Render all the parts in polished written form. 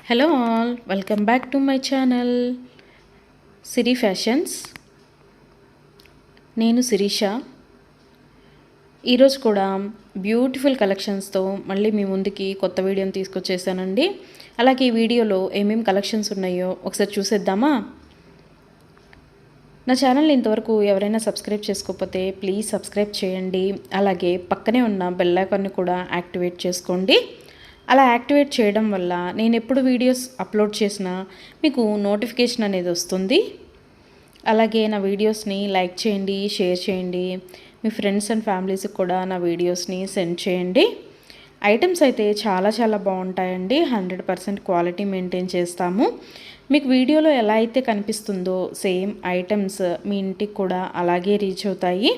Hello all, welcome back to my channel Siri fashions. నేను శిరీష. ఈరోజు కూడా బ్యూటిఫుల్ కలెక్షన్స్తో మళ్ళీ మీ ముందుకి కొత్త వీడియోని తీసుకొచ్చేసానండి. అలాగే ఈ వీడియోలో ఏమేమి కలెక్షన్స్ ఉన్నాయో ఒకసారి చూసేద్దామా? నా ఛానల్ని ఇంతవరకు ఎవరైనా సబ్స్క్రైబ్ చేసుకోకపోతే ప్లీజ్ సబ్స్క్రైబ్ చేయండి. అలాగే పక్కనే ఉన్న బెల్ ఐకాన్ని కూడా యాక్టివేట్ చేసుకోండి. అలా యాక్టివేట్ చేయడం వల్ల నేను ఎప్పుడు వీడియోస్ అప్లోడ్ చేసినా మీకు నోటిఫికేషన్ అనేది వస్తుంది. అలాగే నా వీడియోస్ని లైక్ చేయండి, షేర్ చేయండి. మీ ఫ్రెండ్స్ అండ్ ఫ్యామిలీస్కి కూడా నా వీడియోస్ని సెండ్ చేయండి. ఐటమ్స్ అయితే చాలా చాలా బాగుంటాయండి. 100% క్వాలిటీ మెయింటైన్ చేస్తాము. మీకు వీడియోలో ఎలా అయితే కనిపిస్తుందో సేమ్ ఐటమ్స్ మీ ఇంటికి కూడా అలాగే రీచ్ అవుతాయి.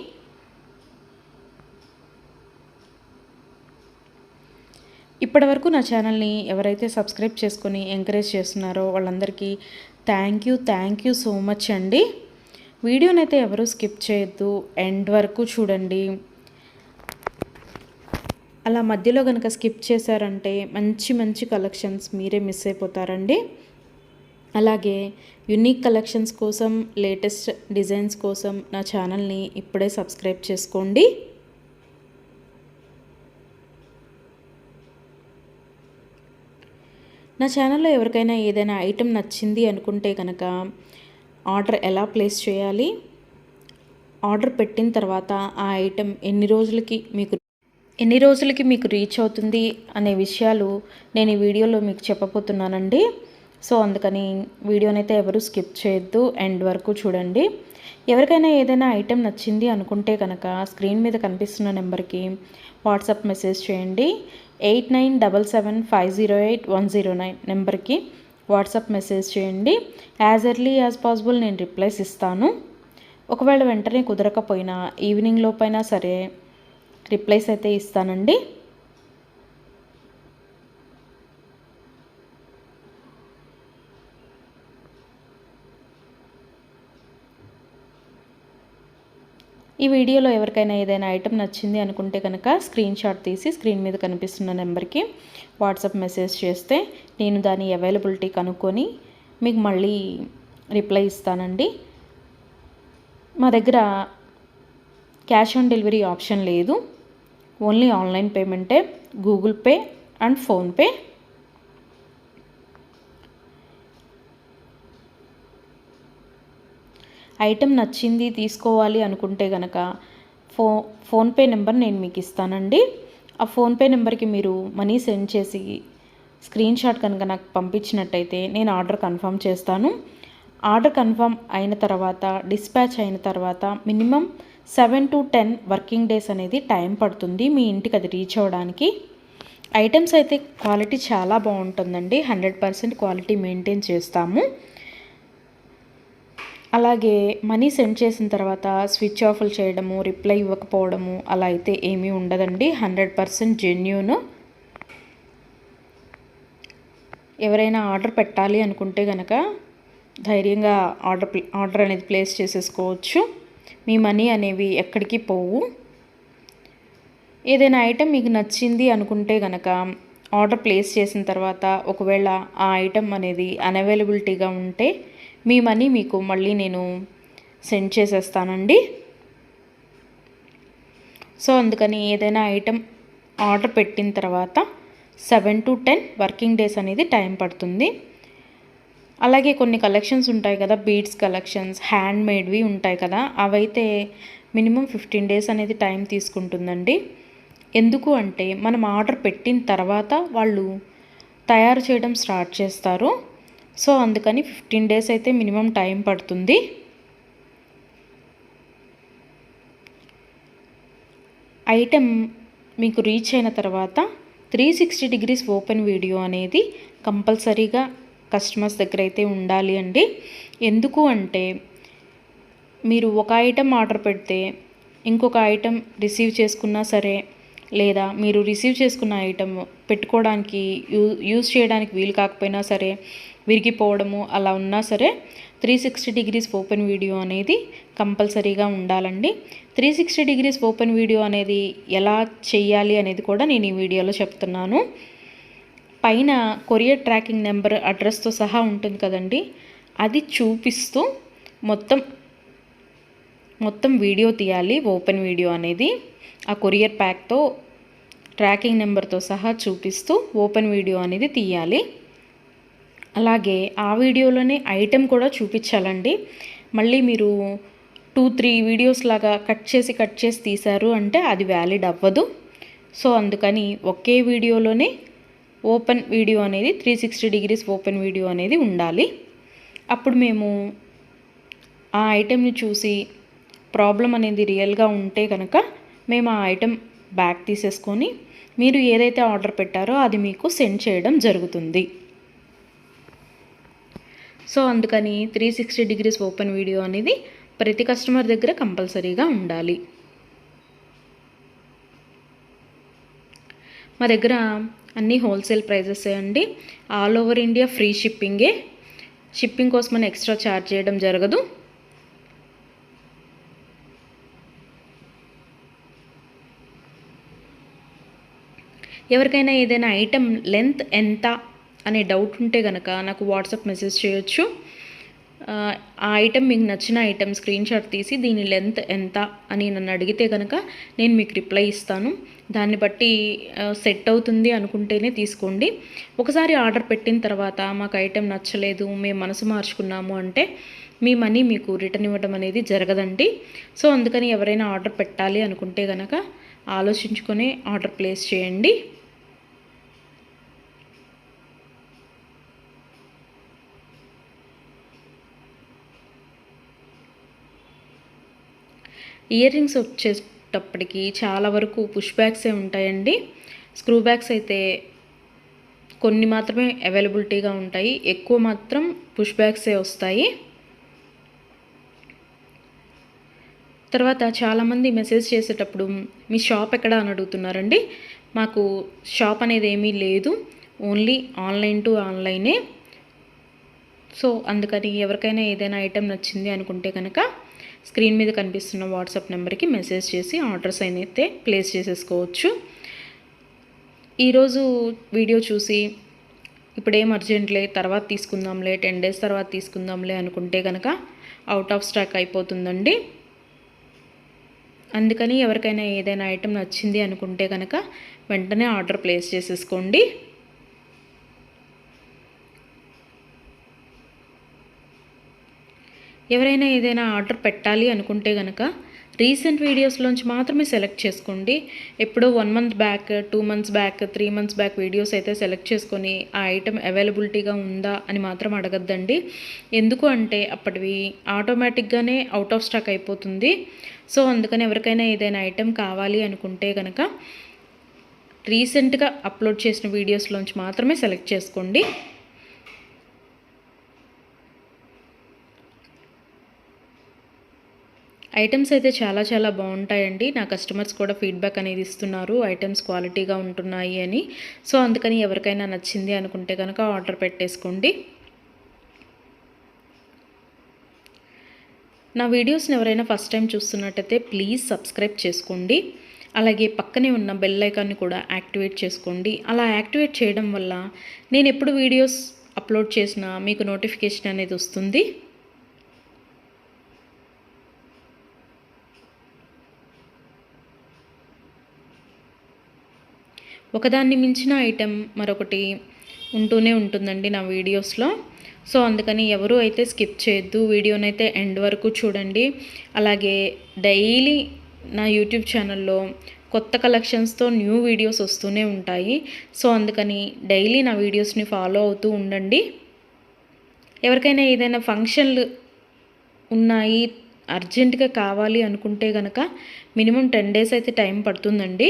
ఇప్పటివరకు నా ఛానల్ని ఎవరైతే సబ్స్క్రైబ్ చేసుకొని ఎంకరేజ్ చేస్తున్నారో వాళ్ళందరికీ థ్యాంక్ యూ సో మచ్ అండి. వీడియోనైతే ఎవరు స్కిప్ చేయొద్దు, ఎండ్ వరకు చూడండి. అలా మధ్యలో కనుక స్కిప్ చేశారంటే మంచి మంచి కలెక్షన్స్ మీరే మిస్ అయిపోతారండి. అలాగే యునిక్ కలెక్షన్స్ కోసం, లేటెస్ట్ డిజైన్స్ కోసం నా ఛానల్ని ఇప్పుడే సబ్స్క్రైబ్ చేసుకోండి. నా ఛానల్లో ఎవరికైనా ఏదైనా ఐటెం నచ్చింది అనుకుంటే కనుక ఆర్డర్ ఎలా ప్లేస్ చేయాలి, ఆర్డర్ పెట్టిన తర్వాత ఆ ఐటెం ఎన్ని రోజులకి మీకు రీచ్ అవుతుంది అనే విషయాలు నేను ఈ వీడియోలో మీకు చెప్పబోతున్నానండి. సో అందుకని వీడియోనైతే ఎవరు స్కిప్ చేయొద్దు, ఎండ్ వరకు చూడండి. ఎవరికైనా ఏదైనా ఐటెం నచ్చింది అనుకుంటే కనుక స్క్రీన్ మీద కనిపిస్తున్న నెంబర్కి వాట్సాప్ మెసేజ్ చేయండి. 8977508109 నెంబర్కి వాట్సాప్ మెసేజ్ చేయండి. యాజ్ ఎర్లీ యాజ్ పాసిబుల్ నేను రిప్లైస్ ఇస్తాను. ఒకవేళ వెంటనే కుదరకపోయినా ఈవినింగ్ లోపైనా సరే రిప్లైస్ అయితే ఇస్తానండి. ఈ వీడియోలో ఎవరికైనా ఏదైనా ఐటెం నచ్చింది అనుకుంటే కనుక స్క్రీన్ షాట్ తీసి స్క్రీన్ మీద కనిపిస్తున్న నెంబర్కి వాట్సాప్ మెసేజ్ చేస్తే నేను దాని అవైలబిలిటీ కనుక్కొని మీకు మళ్ళీ రిప్లై ఇస్తానండి. మా దగ్గర క్యాష్ ఆన్ డెలివరీ ఆప్షన్ లేదు, ఓన్లీ ఆన్లైన్ పేమెంటే, Google Pay and PhonePe. Item నచ్చింది తీసుకోవాలి అనుకుంటే కనుక ఫోన్పే నెంబర్ నేను మీకు ఇస్తానండి. ఆ ఫోన్పే నెంబర్కి మీరు మనీ సెండ్ చేసి స్క్రీన్ షాట్ కనుక నాకు పంపించినట్టయితే నేను ఆర్డర్ కన్ఫర్మ్ చేస్తాను. ఆర్డర్ కన్ఫర్మ్ అయిన తర్వాత, డిస్పాచ్ అయిన తర్వాత మినిమం 7 to 10 వర్కింగ్ డేస్ అనేది టైం పడుతుంది మీ ఇంటికి అది రీచ్ అవ్వడానికి. ఐటమ్స్ అయితే క్వాలిటీ చాలా బాగుంటుందండి. 100% క్వాలిటీ మెయింటైన్ చేస్తాము. అలాగే మనీ సెండ్ చేసిన తర్వాత స్విచ్ ఆఫ్లు చేయడము, రిప్లై ఇవ్వకపోవడము అలా అయితే ఏమీ ఉండదండి. 100% జెన్యూన్. ఎవరైనా ఆర్డర్ పెట్టాలి అనుకుంటే కనుక ధైర్యంగా ఆర్డర్ అనేది ప్లేస్ చేసేసుకోవచ్చు. మీ మనీ అనేవి ఎక్కడికి పోవు. ఏదైనా ఐటెం మీకు నచ్చింది అనుకుంటే కనుక ఆర్డర్ ప్లేస్ చేసిన తర్వాత ఒకవేళ ఆ ఐటెం అనేది అన్అవైలబిలిటీగా ఉంటే మీ మనీ మీకు మళ్ళీ నేను సెండ్ చేసేస్తానండి. సో అందుకని ఏదైనా ఐటెం ఆర్డర్ పెట్టిన తర్వాత 7 to 10 వర్కింగ్ డేస్ అనేది టైం పడుతుంది. అలాగే కొన్ని కలెక్షన్స్ ఉంటాయి కదా, బీడ్స్ కలెక్షన్స్, హ్యాండ్ మేడ్వి ఉంటాయి కదా, అవైతే మినిమం 15 డేస్ అనేది టైం తీసుకుంటుందండి. ఎందుకు అంటే మనం ఆర్డర్ పెట్టిన తర్వాత వాళ్ళు తయారు చేయడం స్టార్ట్ చేస్తారు. సో అందుకని 15 డేస్ అయితే మినిమం టైం పడుతుంది. ఐటెం మీకు రీచ్ అయిన తర్వాత 360 degrees ఓపెన్ వీడియో అనేది కంపల్సరీగా కస్టమర్స్ దగ్గర అయితే ఉండాలి అండి. ఎందుకు అంటే మీరు ఒక ఐటెం ఆర్డర్ పెడితే ఇంకొక ఐటెం రిసీవ్ చేసుకున్నా సరే, లేదా మీరు రిసీవ్ చేసుకున్న ఐటెం పెట్టుకోవడానికి యూజ్ చేయడానికి వీలు కాకపోయినా సరే, విరిగిపోవడము అలా ఉన్నా సరే 360 degrees ఓపెన్ వీడియో అనేది కంపల్సరీగా ఉండాలండి. 360 degrees ఓపెన్ వీడియో అనేది ఎలా చేయాలి అనేది కూడా నేను ఈ వీడియోలో చెప్తున్నాను. పైన కొరియర్ ట్రాకింగ్ నెంబర్ అడ్రస్తో సహా ఉంటుంది కదండి, అది చూపిస్తూ మొత్తం వీడియో తీయాలి. ఓపెన్ వీడియో అనేది ఆ కొరియర్ ప్యాక్తో ట్రాకింగ్ నెంబర్తో సహా చూపిస్తూ ఓపెన్ వీడియో అనేది తీయాలి. అలాగే ఆ వీడియోలోనే ఐటెం కూడా చూపించాలండి. మళ్ళీ మీరు 2-3 వీడియోస్ లాగా కట్ చేసి తీశారు అంటే అది వ్యాలిడ్ అవ్వదు. సో అందుకని ఒకే వీడియోలోనే ఓపెన్ వీడియో అనేది 360 డిగ్రీస్ ఓపెన్ వీడియో అనేది ఉండాలి. అప్పుడు మేము ఆ ఐటెంని చూసి ప్రాబ్లం అనేది రియల్గా ఉంటే కనుక మేము ఆ ఐటెం బ్యాక్ తీసేసుకొని మీరు ఏదైతే ఆర్డర్ పెట్టారో అది మీకు సెండ్ చేయడం జరుగుతుంది. సో అందుకని 360 డిగ్రీస్ ఓపెన్ వీడియో అనేది ప్రతి కస్టమర్ దగ్గర కంపల్సరీగా ఉండాలి. మా దగ్గర అన్నీ హోల్సేల్ ప్రైజెస్ అండి. ఆల్ ఓవర్ ఇండియా ఫ్రీ షిప్పింగే. షిప్పింగ్ కోసమని ఎక్స్ట్రా ఛార్జ్ చేయడం జరగదు. ఎవరికైనా ఏదైనా ఐటెం లెంత్ ఎంత అనే డౌట్ ఉంటే కనుక నాకు వాట్సాప్ మెసేజ్ చేయొచ్చు. ఆ ఐటెం మీకు నచ్చిన ఐటెం స్క్రీన్ షాట్ తీసి దీని లెంత్ ఎంత అని నన్ను అడిగితే కనుక నేను మీకు రిప్లై ఇస్తాను. దాన్ని బట్టి సెట్ అవుతుంది అనుకుంటేనే తీసుకోండి. ఒకసారి ఆర్డర్ పెట్టిన తర్వాత మాకు ఐటెం నచ్చలేదు, మేము మనసు మార్చుకున్నాము అంటే మీ మనీ మీకు రిటర్న్ ఇవ్వడం అనేది జరగదండి. సో అందుకని ఎవరైనా ఆర్డర్ పెట్టాలి అనుకుంటే కనుక ఆలోచించుకొని ఆర్డర్ ప్లేస్ చేయండి. ఇయర్ రింగ్స్ వచ్చేటప్పటికి చాలా వరకు పుష్ బ్యాగ్సే ఉంటాయండి. స్క్రూ బ్యాగ్స్ అయితే కొన్ని మాత్రమే అవైలబిలిటీగా ఉంటాయి, ఎక్కువ మాత్రం పుష్ బ్యాగ్సే వస్తాయి. తర్వాత చాలామంది మెసేజ్ చేసేటప్పుడు మీ షాప్ ఎక్కడ అని అడుగుతున్నారండి. మాకు షాప్ అనేది ఏమీ లేదు, ఓన్లీ ఆన్లైన్ టు ఆన్లైనే. సో అందుకని ఎవరికైనా ఏదైనా ఐటెం నచ్చింది అనుకుంటే కనుక స్క్రీన్ మీద కనిపిస్తున్న వాట్సాప్ నెంబర్కి మెసేజ్ చేసి ఆర్డర్స్ అయితే ప్లేస్ చేసేసుకోవచ్చు. ఈరోజు వీడియో చూసి ఇప్పుడేం అర్జెంట్లే తర్వాత తీసుకుందాంలే, 10 days తర్వాత తీసుకుందాంలే అనుకుంటే కనుక అవుట్ ఆఫ్ స్టాక్ అయిపోతుందండి. అందుకని ఎవరికైనా ఏదైనా ఐటెం నచ్చింది అనుకుంటే కనుక వెంటనే ఆర్డర్ ప్లేస్ చేసేసుకోండి. ఎవరైనా ఏదైనా ఆర్డర్ పెట్టాలి అనుకుంటే కనుక రీసెంట్ వీడియోస్లోంచి మాత్రమే సెలెక్ట్ చేసుకోండి. ఎప్పుడో 1 month back, 2 months back, 3 months back videos అయితే సెలెక్ట్ చేసుకొని ఆ ఐటెం అవైలబిలిటీగా ఉందా అని మాత్రం అడగద్దండి. ఎందుకు అంటే అప్పటివి ఆటోమేటిక్గానే అవుట్ ఆఫ్ స్టాక్ అయిపోతుంది. సో అందుకని ఎవరికైనా ఏదైనా ఐటెం కావాలి అనుకుంటే కనుక రీసెంట్గా అప్లోడ్ చేసిన వీడియోస్లోంచి మాత్రమే సెలెక్ట్ చేసుకోండి. ఐటమ్స్ అయితే చాలా బాగుంటాయండి. నా కస్టమర్స్ కూడా ఫీడ్బ్యాక్ అనేది ఇస్తున్నారు, ఐటమ్స్ క్వాలిటీగా ఉంటున్నాయి అని. సో అందుకని ఎవరికైనా నచ్చింది అనుకుంటే కనుక ఆర్డర్ పెట్టేసుకోండి. నా వీడియోస్ని ఎవరైనా ఫస్ట్ టైం చూస్తున్నట్టయితే ప్లీజ్ సబ్స్క్రైబ్ చేసుకోండి. అలాగే పక్కనే ఉన్న బెల్ ఐకాన్ని కూడా యాక్టివేట్ చేసుకోండి. అలా యాక్టివేట్ చేయడం వల్ల నేను ఎప్పుడు వీడియోస్ అప్లోడ్ చేసినా మీకు నోటిఫికేషన్ అనేది వస్తుంది. ఒకదాన్ని మించిన ఐటెం మరొకటి ఉంటూనే ఉంటుందండి నా వీడియోస్లో. సో అందుకని ఎవరు అయితే స్కిప్ చేయొద్దు, వీడియోనైతే ఎండ్ వరకు చూడండి. అలాగే డైలీ నా యూట్యూబ్ ఛానల్లో కొత్త కలెక్షన్స్తో న్యూ వీడియోస్ వస్తూనే ఉంటాయి. సో అందుకని డైలీ నా వీడియోస్ని ఫాలో అవుతూ ఉండండి. ఎవరికైనా ఏదైనా ఫంక్షన్లు ఉన్నాయి, అర్జెంటుగా కావాలి అనుకుంటే కనుక మినిమం 10 days అయితే టైం పడుతుందండి.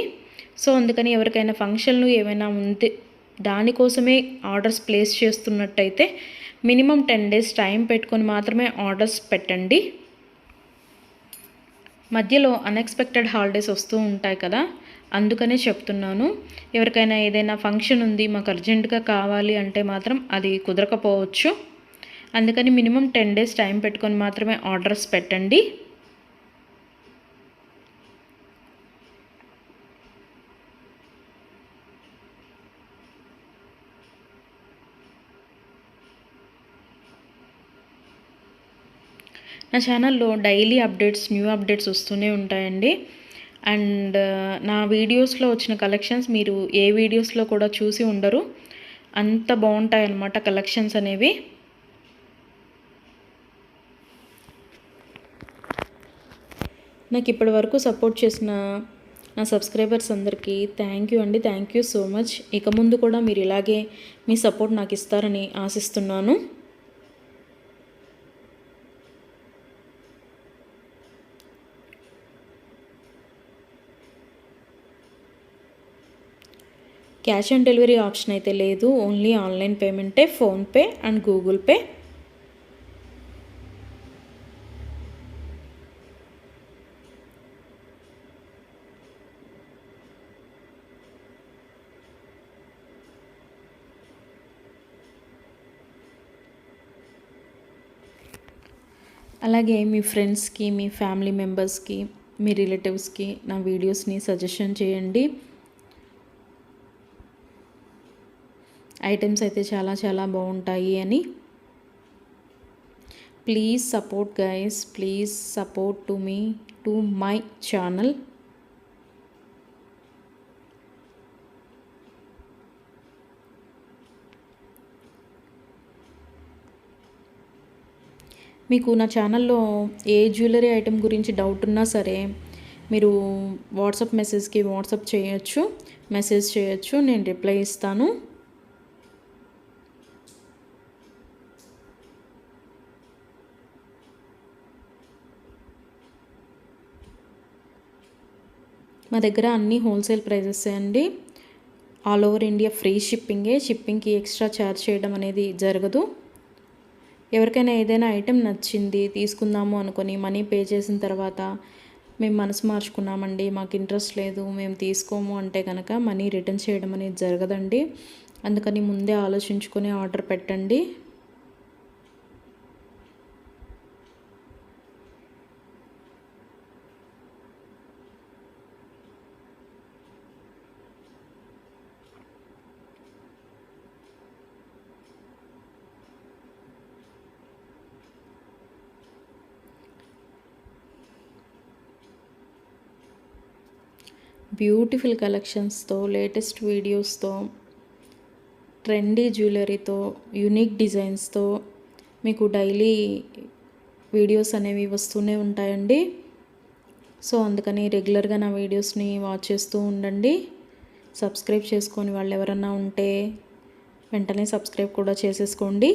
సో అందుకని ఎవరికైనా ఫంక్షన్లు ఏమైనా ఉంటే దానికోసమే ఆర్డర్స్ ప్లేస్ చేస్తున్నట్టయితే మినిమం 10 days టైం పెట్టుకొని మాత్రమే ఆర్డర్స్ పెట్టండి. మధ్యలో అన్ఎక్స్పెక్టెడ్ హాలిడేస్ వస్తూ ఉంటాయి కదా, అందుకనే చెప్తున్నాను. ఎవరికైనా ఏదైనా ఫంక్షన్ ఉంది మాకు అర్జెంటుగా కావాలి అంటే మాత్రం అది కుదరకపోవచ్చు. అందుకని మినిమం 10 days టైం పెట్టుకొని మాత్రమే ఆర్డర్స్ పెట్టండి. నా ఛానల్లో డైలీ అప్డేట్స్, న్యూ అప్డేట్స్ వస్తూనే ఉంటాయండి. అండ్ నా వీడియోస్లో వచ్చిన కలెక్షన్స్ మీరు ఏ వీడియోస్లో కూడా చూసి ఉండరు, అంత బాగుంటాయి అన్నమాట కలెక్షన్స్ అనేవి. నాకు ఇప్పటి వరకు సపోర్ట్ చేసిన నా సబ్స్క్రైబర్స్ అందరికీ థ్యాంక్ యూ అండి. Thank you so much. ఇక ముందు కూడా మీరు ఇలాగే మీ సపోర్ట్ నాకు ఇస్తారని ఆశిస్తున్నాను. క్యాష్ ఆన్ డెలివరీ ఆప్షన్ అయితే లేదు, ఓన్లీ ఆన్లైన్ పేమెంటే, ఫోన్పే అండ్ గూగుల్ పే. అలాగే మీ ఫ్రెండ్స్కి, మీ ఫ్యామిలీ మెంబర్స్కి, మీ రిలేటివ్స్కి నా వీడియోస్ని సజెషన్ చేయండి. ఐటమ్స్ అయితే చాలా చాలా బాగుంటాయి అని. Please support guys, please support to me, to my channel. మీకు నా ఛానల్లో ఏ జ్యువెలరీ ఐటెం గురించి డౌట్ ఉన్నా సరే మీరు వాట్సాప్ మెసేజ్కి వాట్సాప్ చేయొచ్చు, మెసేజ్ చేయొచ్చు, నేను రిప్లై ఇస్తాను. మా దగ్గర అన్నీ హోల్సేల్ ప్రైజెస్ అండి. ఆల్ ఓవర్ ఇండియా ఫ్రీ షిప్పింగే. షిప్పింగ్కి ఎక్స్ట్రా ఛార్జ్ చేయడం అనేది జరగదు. ఎవరికైనా ఏదైనా ఐటెం నచ్చింది తీసుకుందాము అనుకొని మనీ పే చేసిన తర్వాత మేము మనసు మార్చుకున్నామండి, మాకు ఇంట్రెస్ట్ లేదు, మేము తీసుకోము అంటే కనుక మనీ రిటర్న్ చేయడం అనేది జరగదండి. అందుకని ముందే ఆలోచించుకొని ఆర్డర్ పెట్టండి. బ్యూటిఫుల్ కలెక్షన్స్తో, లేటెస్ట్ వీడియోస్తో, ట్రెండీ జ్యువెలరీతో, యూనిక్ డిజైన్స్తో మీకు డైలీ వీడియోస్ అనేవి వస్తూనే ఉంటాయండి. సో అందుకని రెగ్యులర్గా నా వీడియోస్ని వాచ్ చేస్తూ ఉండండి. సబ్స్క్రైబ్ చేసుకొని వాళ్ళు ఎవరన్నా ఉంటే వెంటనే సబ్స్క్రైబ్ కూడా చేసేసుకోండి.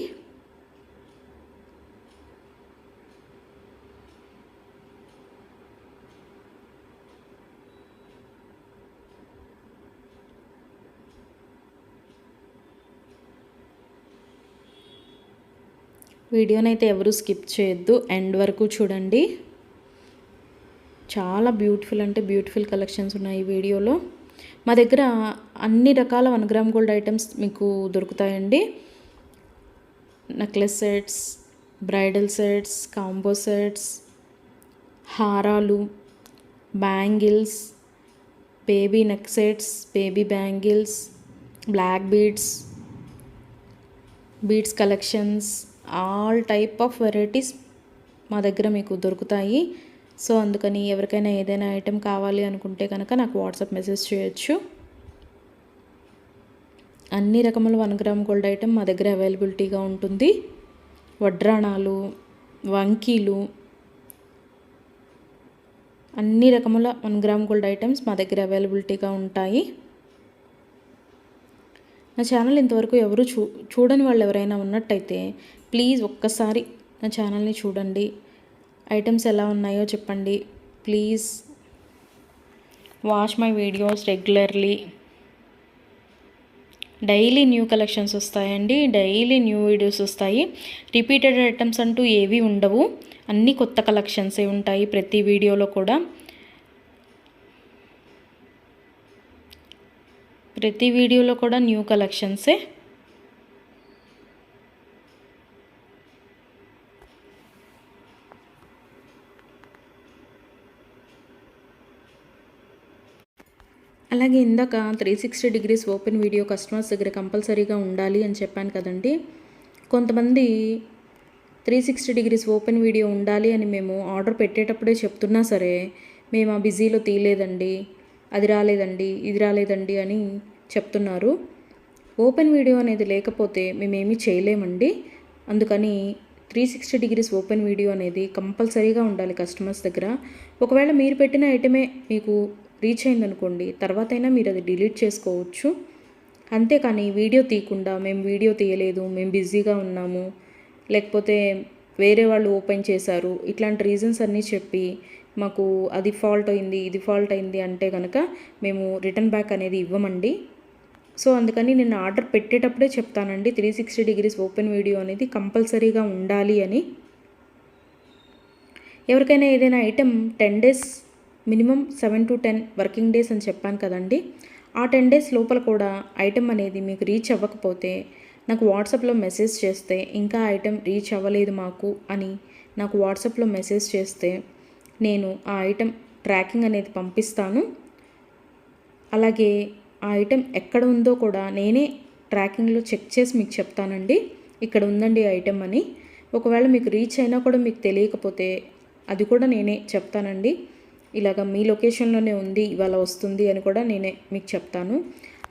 వీడియోనైతే ఎవరు స్కిప్ చేయొద్దు, ఎండ్ వరకు చూడండి. చాలా బ్యూటిఫుల్ అంటే బ్యూటిఫుల్ కలెక్షన్స్ ఉన్నాయి ఈ వీడియోలో. మా దగ్గర అన్ని రకాల 1 గ్రామ్ గోల్డ్ ఐటమ్స్ మీకు దొరుకుతాయండి. Necklace sets, bridal sets, combo sets, హారాలు, bangles, baby neck sets, baby bangles, black beads, beads collections, all type of varieties మా దగ్గర మీకు దొరుకుతాయి. సో అందుకని ఎవరికైనా ఏదైనా ఐటెం కావాలి అనుకుంటే కనుక నాకు వాట్సాప్ మెసేజ్ చేయొచ్చు. అన్ని రకముల 1 గ్రామ్ గోల్డ్ ఐటెం మా దగ్గర అవైలబిలిటీగా ఉంటుంది. వడ్రాణాలు, వంకీలు, అన్ని రకముల 1 గ్రామ్ గోల్డ్ ఐటమ్స్ మా దగ్గర అవైలబిలిటీగా ఉంటాయి. నా ఛానల్ ఇంతవరకు ఎవరు చూడని వాళ్ళు ఎవరైనా ఉన్నట్టయితే ప్లీజ్ ఒక్కసారి నా ఛానల్ని చూడండి. ఐటమ్స్ ఎలా ఉన్నాయో చెప్పండి. Please watch my videos regularly. Daily new collections వస్తాయండి, డైలీ న్యూ వీడియోస్ వస్తాయి. రిపీటెడ్ ఐటమ్స్ అంటూ ఏవి ఉండవు, అన్నీ కొత్త కలెక్షన్సే ఉంటాయి ప్రతి వీడియోలో కూడా. ప్రతి వీడియోలో కూడా న్యూ కలెక్షన్సే. అలాగే ఇందాక 360 డిగ్రీస్ ఓపెన్ వీడియో కస్టమర్స్ దగ్గర కంపల్సరీగా ఉండాలి అని చెప్పాను కదండి. కొంతమంది 360 డిగ్రీస్ ఓపెన్ వీడియో ఉండాలి అని మేము ఆర్డర్ పెట్టేటప్పుడే చెప్తున్నా సరే మేము ఆ బిజీలో తీయలేదండి, అది రాలేదండి, ఇది రాలేదండి అని చెప్తున్నారు. ఓపెన్ వీడియో అనేది లేకపోతే మేమేమీ చేయలేమండి. అందుకని 360 డిగ్రీస్ ఓపెన్ వీడియో అనేది కంపల్సరీగా ఉండాలి కస్టమర్స్ దగ్గర. ఒకవేళ మీరు పెట్టిన ఐటమే మీకు రీచ్ అయిందనుకోండి, తర్వాతైనా మీరు అది డిలీట్ చేసుకోవచ్చు. అంతేకాని వీడియో తీయకుండా మేము వీడియో తీయలేదు, మేము బిజీగా ఉన్నాము, లేకపోతే వేరే వాళ్ళు ఓపెన్ చేశారు, ఇట్లాంటి రీజన్స్ అన్నీ చెప్పి మాకు అది ఫాల్ట్ అయింది, ఇది ఫాల్ట్ అయింది అంటే కనుక మేము రిటర్న్ బ్యాక్ అనేది ఇవ్వమండి. సో అందుకని నేను ఆర్డర్ పెట్టేటప్పుడే చెప్తానండి 360 డిగ్రీస్ ఓపెన్ వీడియో అనేది కంపల్సరీగా ఉండాలి అని. ఎవరికైనా ఏదైనా item 10 days minimum 7 to 10 working days అని చెప్పాను కదండి. ఆ 10 డేస్ లోపల కూడా ఐటెం అనేది మీకు రీచ్ అవ్వకపోతే నాకు వాట్సాప్లో మెసేజ్ చేస్తే, ఇంకా ఐటెం రీచ్ అవ్వలేదు మాకు అని నాకు వాట్సాప్లో మెసేజ్ చేస్తే నేను ఆ ఐటెం ట్రాకింగ్ అనేది పంపిస్తాను. అలాగే ఆ ఐటెం ఎక్కడ ఉందో కూడా నేనే ట్రాకింగ్లో చెక్ చేసి మీకు చెప్తానండి, ఇక్కడ ఉందండి ఐటెం అని. ఒకవేళ మీకు రీచ్ అయినా కూడా మీకు తెలియకపోతే అది కూడా నేనే చెప్తానండి, ఇలాగ మీ లొకేషన్లోనే ఉంది, ఇవాళ వస్తుంది అని కూడా నేనే మీకు చెప్తాను.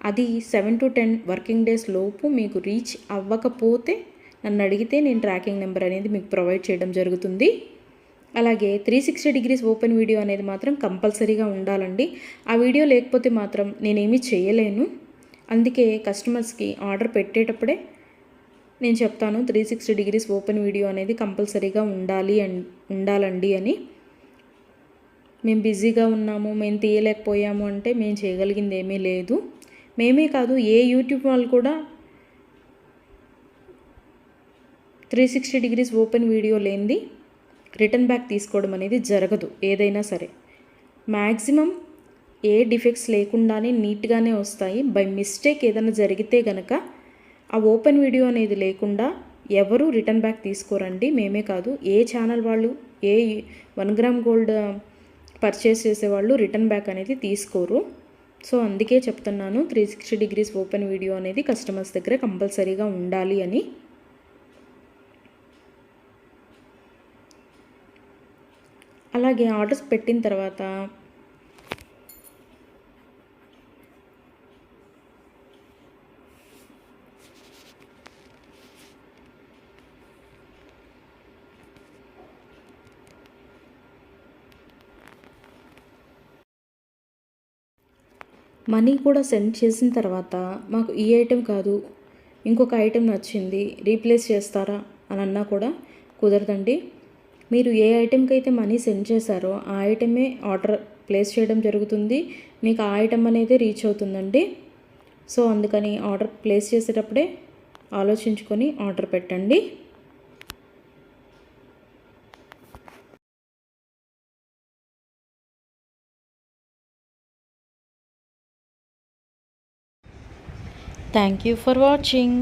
అది 7 to 10 వర్కింగ్ డేస్ లోపు మీకు రీచ్ అవ్వకపోతే నన్ను అడిగితే నేను ట్రాకింగ్ నెంబర్ అనేది మీకు ప్రొవైడ్ చేయడం జరుగుతుంది. అలాగే 360 డిగ్రీస్ ఓపెన్ వీడియో అనేది మాత్రం కంపల్సరీగా ఉండాలండి. ఆ వీడియో లేకపోతే మాత్రం నేనేమీ చేయలేను. అందుకే కస్టమర్స్కి ఆర్డర్ పెట్టేటప్పుడే నేను చెప్తాను 360 డిగ్రీస్ ఓపెన్ వీడియో అనేది కంపల్సరీగా ఉండాలండి అని. మేము బిజీగా ఉన్నాము, మేము తీయలేకపోయాము అంటే మేము చేయగలిగింది ఏమీ లేదు. మేమే కాదు, ఏ యూట్యూబ్ వాళ్ళు కూడా 360 డిగ్రీస్ ఓపెన్ వీడియో లేనిది రిటర్న్ బ్యాక్ తీసుకోవడం అనేది జరగదు. ఏదైనా సరే మ్యాక్సిమం ఏ డిఫెక్ట్స్ లేకుండానే నీట్గానే వస్తాయి. బై మిస్టేక్ ఏదైనా జరిగితే గనక ఆ ఓపెన్ వీడియో అనేది లేకుండా ఎవరు రిటర్న్ బ్యాక్ తీసుకోరండి. మేమే కాదు, ఏ ఛానల్ వాళ్ళు, ఏ 1 గ్రామ్ గోల్డ్ పర్చేస్ చేసేవాళ్ళు రిటర్న్ బ్యాక్ అనేది తీసుకోరు. సో అందుకే చెప్తున్నాను 360 డిగ్రీస్ ఓపెన్ వీడియో అనేది కస్టమర్స్ దగ్గర కంపల్సరీగా ఉండాలి అని. అలాగే ఆర్డర్స్ పెట్టిన తర్వాత మనీ కూడా సెండ్ చేసిన తర్వాత మాకు ఈ ఐటెం కాదు, ఇంకొక ఐటెం నచ్చింది, రీప్లేస్ చేస్తారా అని అన్నా కూడా కుదరదండి. మీరు ఏ ఐటెంకి అయితే మనీ సెండ్ చేశారో ఆ ఐటమే ఆర్డర్ ప్లేస్ చేయడం జరుగుతుంది. మీకు ఆ ఐటెం అనేది రీచ్ అవుతుందండి. సో అందుకని ఆర్డర్ ప్లేస్ చేసేటప్పుడే ఆలోచించుకొని ఆర్డర్ పెట్టండి. Thank you for watching.